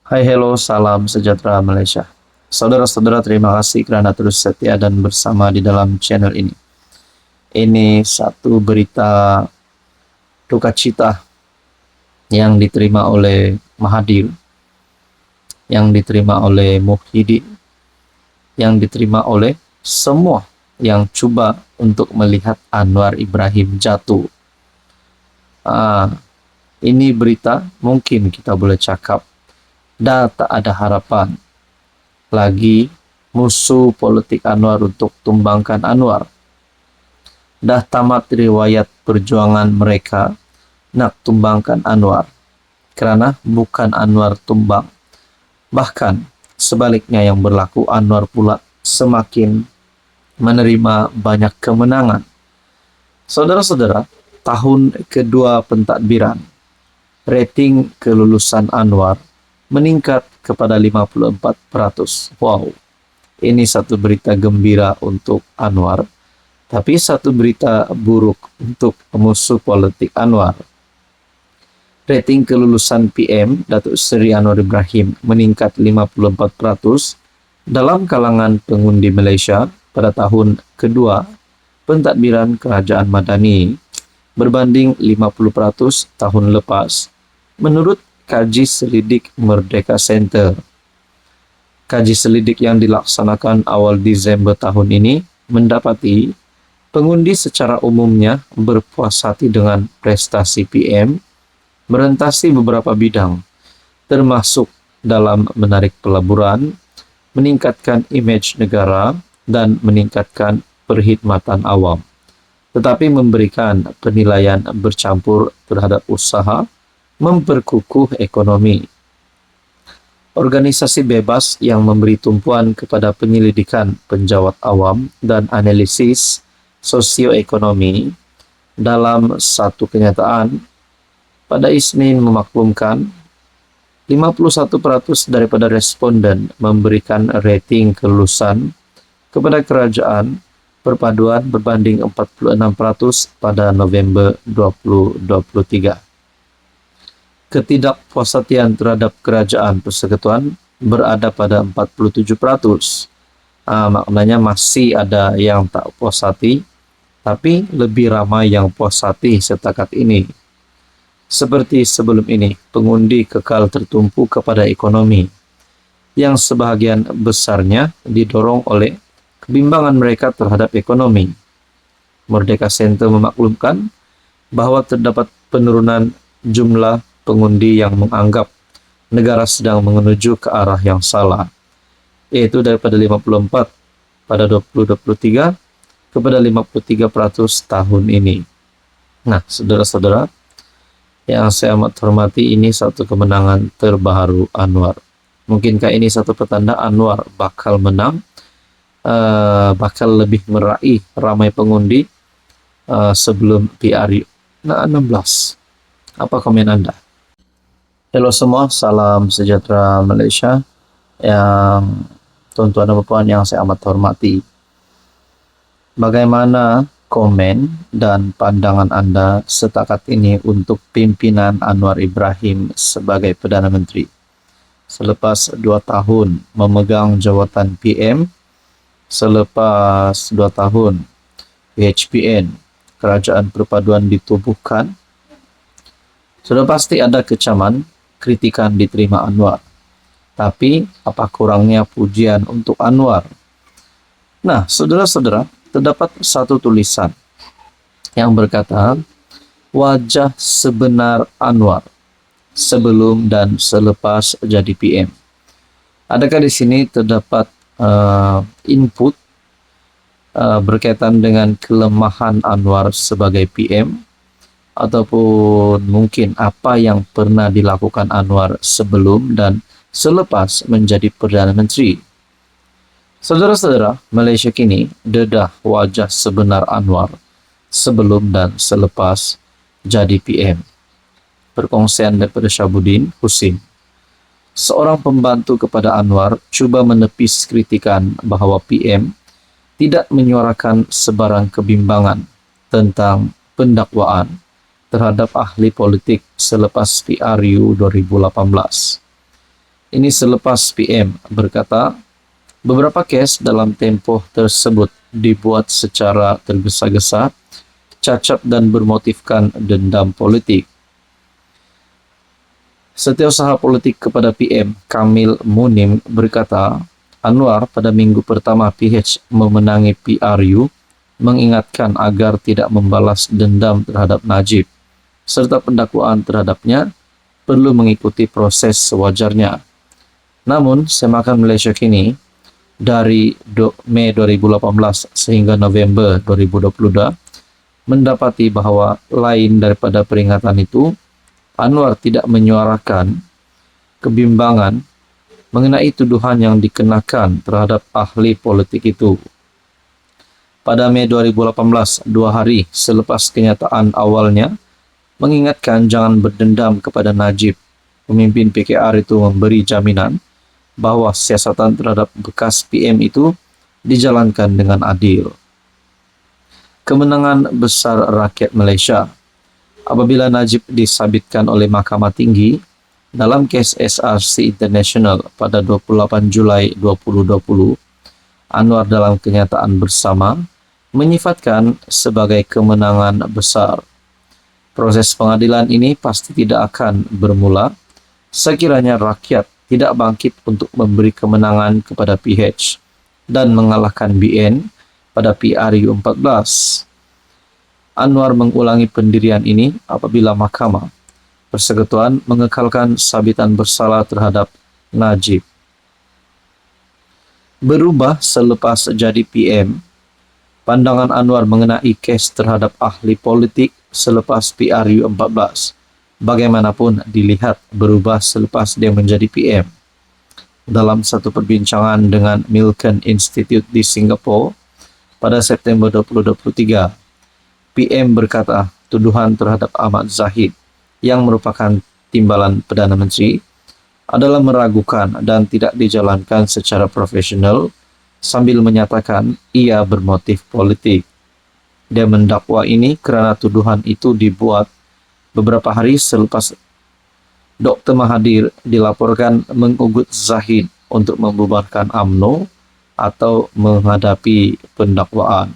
Hai, hello, salam sejahtera Malaysia. Saudara-saudara, terima kasih kerana terus setia dan bersama di dalam channel ini. Ini satu berita duka cita yang diterima oleh Mahathir, yang diterima oleh Muhyiddin, yang diterima oleh semua yang cuba untuk melihat Anwar Ibrahim jatuh. Ini berita mungkin kita boleh cakap dah tak ada harapan lagi musuh politik Anwar untuk tumbangkan Anwar. Dah tamat riwayat perjuangan mereka nak tumbangkan Anwar, kerana bukan Anwar tumbang. Bahkan sebaliknya yang berlaku, Anwar pula semakin menerima banyak kemenangan. Saudara-saudara, tahun kedua pentadbiran, rating kelulusan Anwar meningkat kepada 54%. Wow, ini satu berita gembira untuk Anwar, tapi satu berita buruk untuk musuh politik Anwar. Rating kelulusan PM Datuk Seri Anwar Ibrahim meningkat 54% dalam kalangan pengundi Malaysia pada tahun kedua pentadbiran kerajaan Madani berbanding 50% tahun lepas, menurut kaji selidik Merdeka Center. Kaji selidik yang dilaksanakan awal Disember tahun ini mendapati pengundi secara umumnya berpuas hati dengan prestasi PM merentasi beberapa bidang, termasuk dalam menarik pelaburan, meningkatkan imej negara, dan meningkatkan perkhidmatan awam, tetapi memberikan penilaian bercampur terhadap usaha memperkukuh ekonomi. Organisasi bebas yang memberi tumpuan kepada penyelidikan penjawat awam dan analisis sosioekonomi dalam satu kenyataan pada Isnin memaklumkan 51% daripada responden memberikan rating kelulusan kepada kerajaan perpaduan berbanding 46% pada November 2023. Ketidakpuashatian terhadap kerajaan persekutuan berada pada 47%. Maknanya masih ada yang tak puas hati, tapi lebih ramai yang puas hati setakat ini. Seperti sebelum ini, pengundi kekal tertumpu kepada ekonomi, yang sebahagian besarnya didorong oleh kebimbangan mereka terhadap ekonomi. Merdeka Center memaklumkan bahawa terdapat penurunan jumlah pengundi yang menganggap negara sedang menuju ke arah yang salah, iaitu daripada 54 pada 2023 kepada 53% tahun ini. Nah, saudara-saudara yang saya amat hormati, ini satu kemenangan terbaru Anwar. Mungkinkah ini satu petanda Anwar bakal menang, bakal lebih meraih ramai pengundi sebelum PRU 16? Apa komen Anda? Halo semua, salam sejahtera Malaysia, yang tuan-tuan dan puan yang saya amat hormati. Bagaimana komen dan pandangan Anda setakat ini untuk pimpinan Anwar Ibrahim sebagai Perdana Menteri selepas 2 tahun memegang jawatan PM, selepas 2 tahun PHPN, Kerajaan Perpaduan, ditubuhkan? Sudah pasti ada kecaman, kritikan diterima Anwar. Tapi apa kurangnya pujian untuk Anwar? Nah, saudara-saudara, terdapat satu tulisan yang berkata, wajah sebenar Anwar sebelum dan selepas jadi PM. Adakah di sini terdapat input berkaitan dengan kelemahan Anwar sebagai PM, ataupun mungkin apa yang pernah dilakukan Anwar sebelum dan selepas menjadi Perdana Menteri? Saudara-saudara, Malaysia kini dedah wajah sebenar Anwar sebelum dan selepas jadi PM. Perkongsian daripada Syabuddin Husin, seorang pembantu kepada Anwar, cuba menepis kritikan bahawa PM tidak menyuarakan sebarang kebimbangan tentang pendakwaan terhadap ahli politik selepas PRU 2018. Ini selepas PM berkata, beberapa kes dalam tempoh tersebut dibuat secara tergesa-gesa, cacat dan bermotifkan dendam politik. Setiausaha politik kepada PM, Kamil Munim berkata, Anwar pada minggu pertama PH memenangi PRU mengingatkan agar tidak membalas dendam terhadap Najib, serta pendakwaan terhadapnya perlu mengikuti proses sewajarnya. Namun, Semakan Malaysia kini, dari Mei 2018 sehingga November 2022, mendapati bahwa lain daripada peringatan itu, Anwar tidak menyuarakan kebimbangan mengenai tuduhan yang dikenakan terhadap ahli politik itu. Pada Mei 2018, 2 hari selepas kenyataan awalnya, mengingatkan jangan berdendam kepada Najib, pemimpin PKR itu memberi jaminan bahwa siasatan terhadap bekas PM itu dijalankan dengan adil. Kemenangan besar rakyat Malaysia apabila Najib disabitkan oleh Mahkamah Tinggi dalam kes SRC International pada 28 Julai 2020, Anwar dalam kenyataan bersama menyifatkan sebagai kemenangan besar. Proses pengadilan ini pasti tidak akan bermula sekiranya rakyat tidak bangkit untuk memberi kemenangan kepada PH dan mengalahkan BN pada PRU 14. Anwar mengulangi pendirian ini apabila Mahkamah Persekutuan mengekalkan sabitan bersalah terhadap Najib. Berubah selepas jadi PM, pandangan Anwar mengenai kes terhadap ahli politik selepas PRU 14 bagaimanapun dilihat berubah selepas dia menjadi PM. Dalam satu perbincangan dengan Milken Institute di Singapura pada September 2023, PM berkata tuduhan terhadap Ahmad Zahid yang merupakan timbalan Perdana Menteri adalah meragukan dan tidak dijalankan secara profesional sambil menyatakan ia bermotif politik. Dia mendakwa ini kerana tuduhan itu dibuat beberapa hari selepas Dr. Mahathir dilaporkan mengugut Zahid untuk membubarkan UMNO atau menghadapi pendakwaan.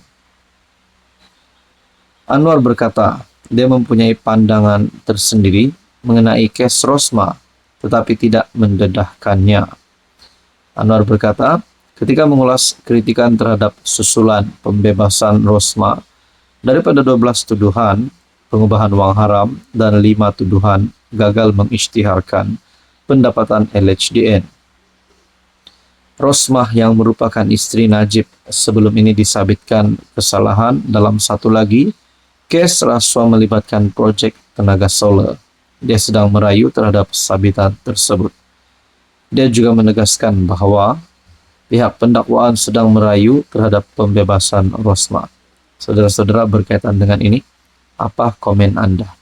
Anwar berkata, dia mempunyai pandangan tersendiri mengenai kes Rosmah, tetapi tidak mendedahkannya. Anwar berkata, ketika mengulas kritikan terhadap susulan pembebasan Rosmah, daripada 12 tuduhan pengubahan wang haram dan 5 tuduhan gagal mengisytiharkan pendapatan LHDN. Rosmah yang merupakan isteri Najib sebelum ini disabitkan kesalahan dalam satu lagi kes rasuah melibatkan projek tenaga solar. Dia sedang merayu terhadap sabitan tersebut. Dia juga menegaskan bahawa pihak pendakwaan sedang merayu terhadap pembebasan Rosmah. Saudara-saudara, berkaitan dengan ini, apa komen anda?